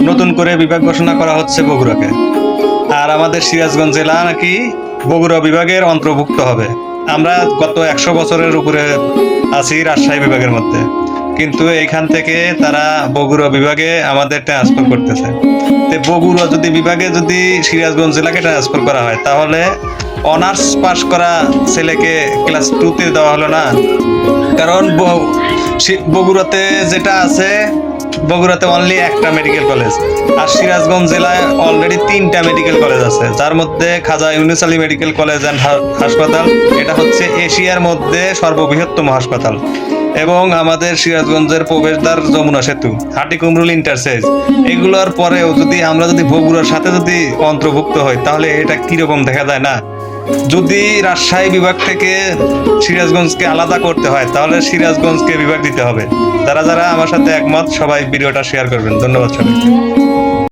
নতুন করে বিভাগ ঘোষণা করা হচ্ছে বগুড়াকে। আর আমাদের সিরাজগঞ্জ জেলা নাকি বগুড়া বিভাগের অন্তর্ভুক্ত হবে। আমরা গত 100 বছরের উপরে আছি রাজশাহী বিভাগের মধ্যে, কিন্তু এইখান থেকে তারা বগুড়া বিভাগে আমাদের ট্রান্সফার করতেছে। তো বগুড়া যদি বিভাগে যদি সিরাজগঞ্জ জেলাকে ট্রান্সফার করা হয়, তাহলে অনার্স পাস করা ছেলেকে ক্লাস 2-তে দেওয়া হলো না। কারণ বগুড়াতে যেটা আছে, বগুড়াতে অনলি একটা মেডিকেল কলেজ, আর সিরাজগঞ্জ জেলায় অলরেডি 3টা মেডিকেল কলেজ আছে, যার মধ্যে Khaja Yunus Ali medical college and হাসপাতাল, এটা হচ্ছে এশিয়ার মধ্যে সর্ববৃহত্তম হাসপাতাল। এবং আমাদের সিরাজগঞ্জের প্রবেশদ্বার যমুনা সেতু, হাটিকুমরুল ইন্টারচেঞ্জ, এগুলোর পরেও যদি আমরা যদি বগুড়ার সাথে যদি অন্তর্ভুক্ত হই, তাহলে এটা কিরকম দেখা যায় না? যদি রাজশাহী বিভাগ থেকে সিরাজগঞ্জকে আলাদা করতে হয়, তাহলে সিরাজগঞ্জকে বিভাগ দিতে হবে। যারা যারা আমার সাথে একমত, সবাই ভিডিওটা শেয়ার করবেন। ধন্যবাদ সবাই।